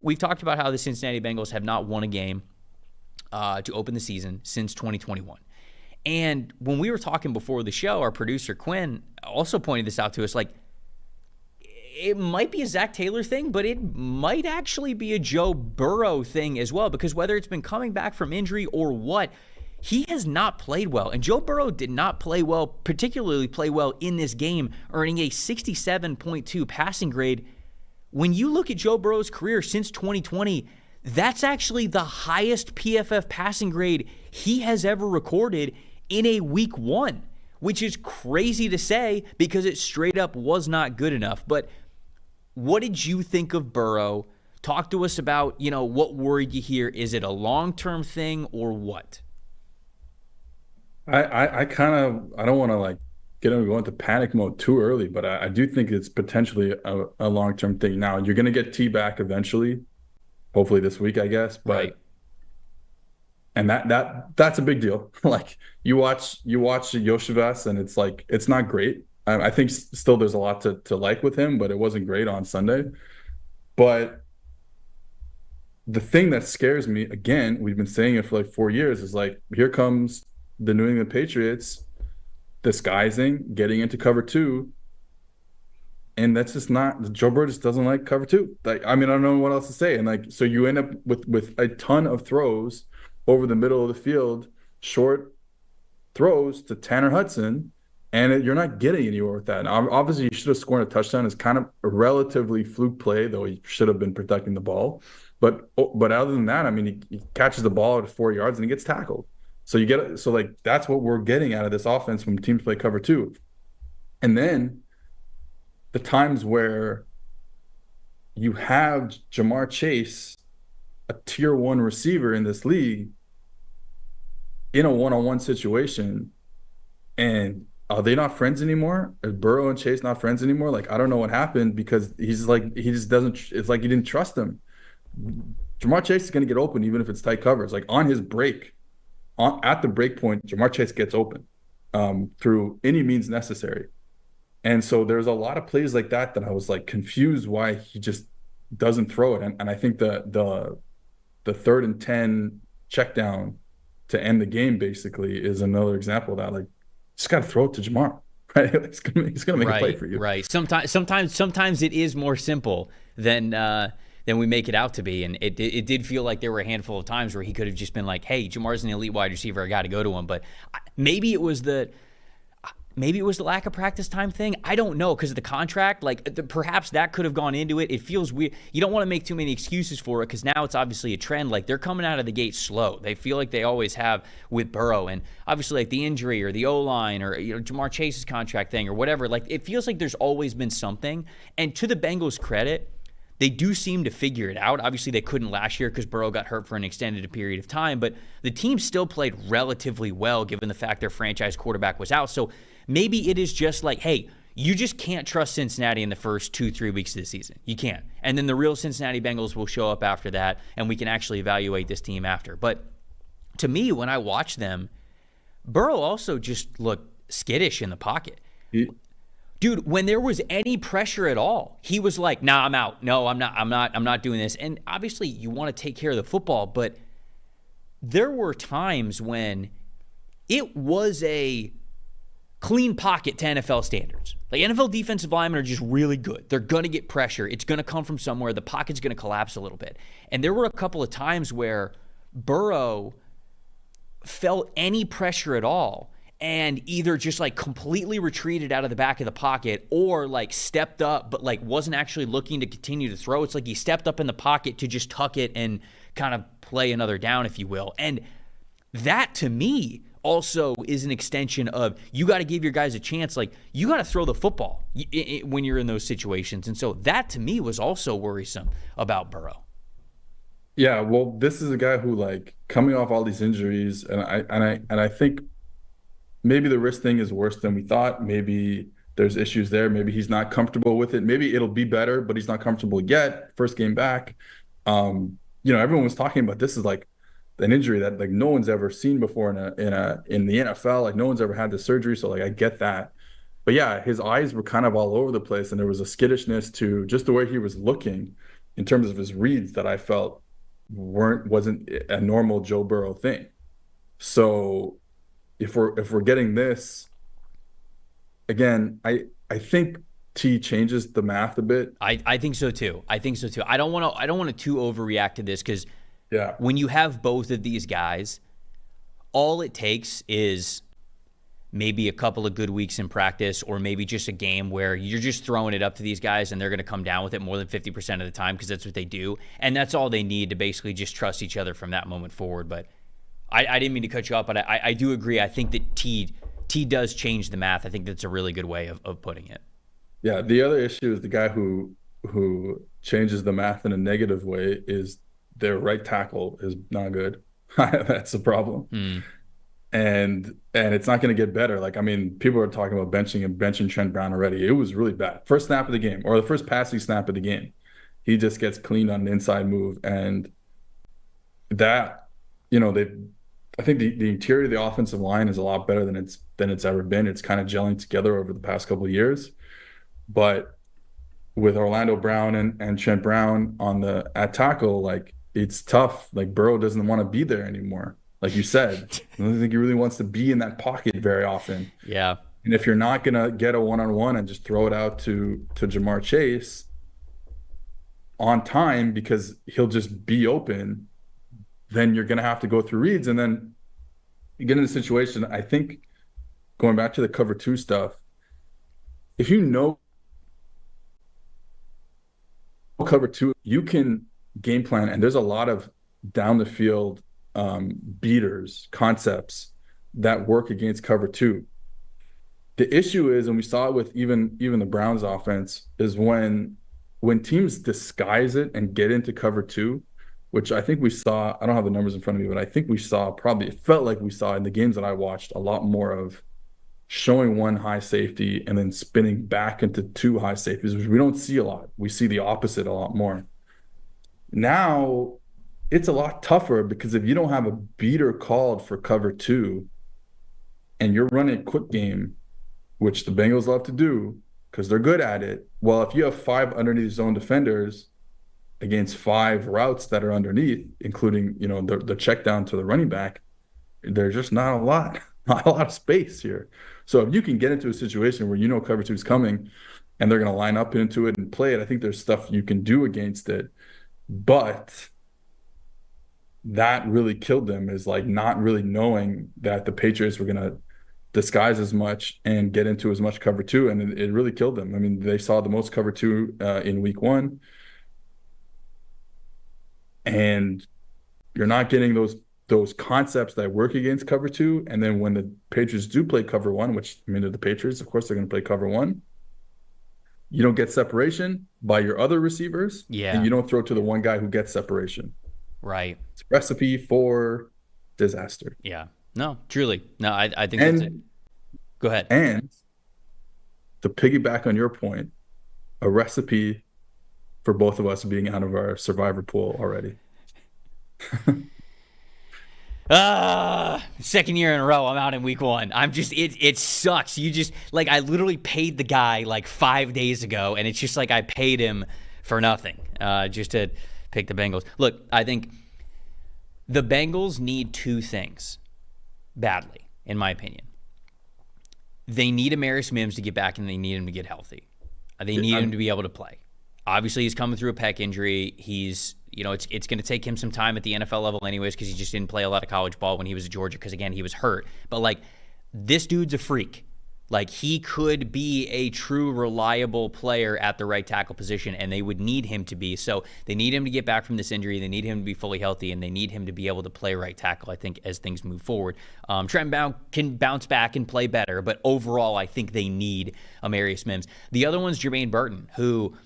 we've talked about how the Cincinnati Bengals have not won a game to open the season since 2021. And when we were talking before the show, our producer Quinn also pointed this out to us, like, it might be a Zach Taylor thing, but it might actually be a Joe Burrow thing as well, because whether it's been coming back from injury or what, he has not played well. And Joe Burrow did not play well, particularly play well in this game, earning a 67.2 passing grade. When you look at Joe Burrow's career since 2020, that's actually the highest PFF passing grade he has ever recorded in a week one, which is crazy to say because it straight up was not good enough. But what did you think of Burrow? Talk to us about, what worried you here. Is it a long-term thing or what? I don't want to go into panic mode too early, but I do think it's potentially a long-term thing. Now you're going to get T back eventually, hopefully this week, I guess. But right. And that's a big deal. Like you watch Yoshivas and it's not great. I think still there's a lot to like with him, but it wasn't great on Sunday. But the thing that scares me, again, we've been saying it for 4 years, is here comes the New England Patriots disguising, getting into cover two. And that's just not, Joe Burrow just doesn't like cover two. I don't know what else to say. And so you end up with a ton of throws over the middle of the field, short throws to Tanner Hudson, and you're not getting anywhere with that. And obviously, you should have scored a touchdown. It's kind of a relatively fluke play, though he should have been protecting the ball. But other than that, he catches the ball at 4 yards and he gets tackled. So that's what we're getting out of this offense when teams play cover two. And then the times where you have Jamar Chase, a tier 1 receiver in this league, in a one-on-one situation, and are they not friends anymore? Are Burrow and Chase not friends anymore? I don't know what happened, because he just doesn't, it's like he didn't trust him. Jamar Chase is going to get open even if it's tight coverage. On his break, at the break point, Jamar Chase gets open through any means necessary. And so there's a lot of plays like that I was confused why he just doesn't throw it. And I think the 3rd and 10 check down to end the game basically is another example of that. Just got to throw it to Jamar, right? He's gonna make a play for you. Right. Sometimes it is more simple than we make it out to be. And it did feel like there were a handful of times where he could have just been like, hey, Jamar's an elite wide receiver, I got to go to him. But maybe it was the lack of practice time thing. I don't know, because of the contract. Perhaps that could have gone into it. It feels weird. You don't want to make too many excuses for it, because now it's obviously a trend. They're coming out of the gate slow. They feel like they always have with Burrow, and obviously the injury or the O-line or Jamar Chase's contract thing or whatever. It feels like there's always been something. And to the Bengals' credit, they do seem to figure it out. Obviously, they couldn't last year because Burrow got hurt for an extended period of time, but the team still played relatively well given the fact their franchise quarterback was out. So maybe it is just hey, you just can't trust Cincinnati in the first 2-3 weeks of the season. You can't. And then the real Cincinnati Bengals will show up after that, and we can actually evaluate this team after. But to me, when I watch them, Burrow also just looked skittish in the pocket. Dude, when there was any pressure at all, he was like, nah, I'm out. No, I'm not doing this. And obviously you want to take care of the football, but there were times when it was a clean pocket to NFL standards. NFL defensive linemen are just really good. They're going to get pressure. It's going to come from somewhere. The pocket's going to collapse a little bit. And there were a couple of times where Burrow felt any pressure at all and either just completely retreated out of the back of the pocket or stepped up but wasn't actually looking to continue to throw. It's he stepped up in the pocket to just tuck it and kind of play another down, if you will. And that, to me, also is an extension of you got to give your guys a chance. You got to throw the football when you're in those situations. And so that, to me, was also worrisome about Burrow. Yeah, well, this is a guy who coming off all these injuries, and I think maybe the wrist thing is worse than we thought. Maybe there's issues there. Maybe he's not comfortable with it. Maybe it'll be better, but he's not comfortable yet. First game back. Everyone was talking about this is an injury that no one's ever seen before in the NFL. No one's ever had this surgery, so I get that. But yeah, his eyes were kind of all over the place, and there was a skittishness to just the way he was looking. in terms of his reads that I felt wasn't a normal Joe Burrow thing. So if we're getting this again, I think T changes the math a bit. I think so too. I think so too. I don't want to too overreact to this, because Yeah. when you have both of these guys, all it takes is maybe a couple of good weeks in practice, or maybe just a game where you're just throwing it up to these guys and they're going to come down with it more than 50% of the time, because that's what they do. And that's all they need to basically just trust each other from that moment forward. But I didn't mean to cut you off, but I do agree. I think that T does change the math. I think that's a really good way of putting it. Yeah. The other issue is the guy who changes the math in a negative way is their right tackle is not good. That's the problem. And it's not going to get better. Like, I mean, people are talking about benching Trent Brown already. It was really bad. First snap of the game, or the first passing snap of the game, he just gets cleaned on an inside move. And that, I think the interior of the offensive line is a lot better than it's ever been. It's kind of gelling together over the past couple of years. But with Orlando Brown and Trent Brown at tackle, like, it's tough. Like, Burrow doesn't want to be there anymore. Like you said, I don't think he really wants to be in that pocket very often. Yeah. And if you're not going to get a one-on-one and just throw it out to Jamar Chase on time because he'll just be open, then you're going to have to go through reads. And then you get in a situation, I think, going back to the cover 2 stuff, if you know cover 2, you can game plan, and there's a lot of down the field beaters, concepts that work against cover 2. The issue is, and we saw it with even the Browns offense, is when teams disguise it and get into cover 2, which I think we saw, I don't have the numbers in front of me, but I think it felt like we saw in the games that I watched a lot more of showing one high safety and then spinning back into 2 high safeties, which we don't see a lot. We see the opposite a lot more. Now, it's a lot tougher, because if you don't have a beater called for cover 2 and you're running a quick game, which the Bengals love to do because they're good at it, well, if you have 5 underneath zone defenders against 5 routes that are underneath, including, the check down to the running back, there's just not a lot of space here. So if you can get into a situation where cover 2 is coming and they're going to line up into it and play it, I think there's stuff you can do against it. But that really killed them, is like not really knowing that the Patriots were going to disguise as much and get into as much cover 2, and it really killed them. I mean, they saw the most cover 2 in week 1, and you're not getting those concepts that work against cover 2. And then when the Patriots do play cover 1, which, I mean, they're the Patriots, of course they're going to play cover 1, you don't get separation by your other receivers, and you don't throw to the one guy who gets separation. Right. It's a recipe for disaster. Yeah. No, truly. No, I think that's it. Go ahead. And to piggyback on your point, a recipe for both of us being out of our survivor pool already. Second year in a row, I'm out in week 1. I'm just, it sucks. You just, like, I literally paid the guy like 5 days ago, and it's just like I paid him for nothing, just to pick the Bengals. Look, I think the Bengals need 2 things badly, in my opinion. They need Amarius Mims to get back, and they need him to get healthy. They need him to be able to play. Obviously, he's coming through a pec injury. He's, it's going to take him some time at the NFL level anyways, because he just didn't play a lot of college ball when he was at Georgia, because, again, he was hurt. But, like, this dude's a freak. Like, he could be a true reliable player at the right tackle position, and they would need him to be. So they need him to get back from this injury. They need him to be fully healthy, and they need him to be able to play right tackle, I think, as things move forward. Trent Brown can bounce back and play better, but overall, I think they need Amarius Mims. The other one's Jermaine Burton, who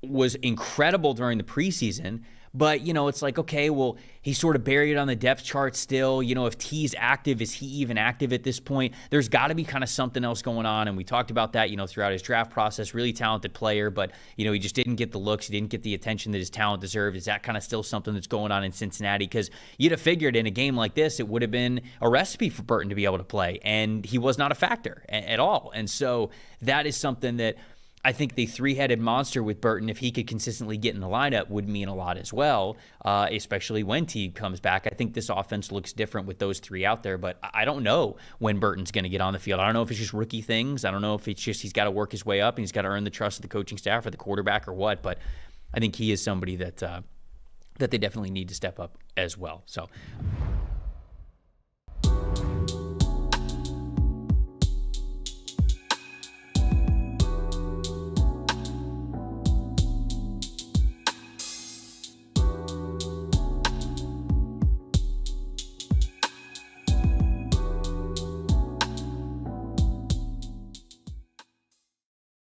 was incredible during the preseason, but, it's like, okay, well, he's sort of buried on the depth chart still. If T's active, is he even active at this point? There's got to be kind of something else going on, and we talked about that, throughout his draft process. Really talented player, but, he just didn't get the looks. He didn't get the attention that his talent deserved. Is that kind of still something that's going on in Cincinnati? Because you'd have figured in a game like this, it would have been a recipe for Burton to be able to play, and he was not a factor at all. And so that is something that I think the three-headed monster with Burton, if he could consistently get in the lineup, would mean a lot as well, especially when Tee comes back. I think this offense looks different with those three out there, but I don't know when Burton's going to get on the field. I don't know if it's just rookie things. I don't know if it's just he's got to work his way up and he's got to earn the trust of the coaching staff or the quarterback or what, but I think he is somebody that they definitely need to step up as well. So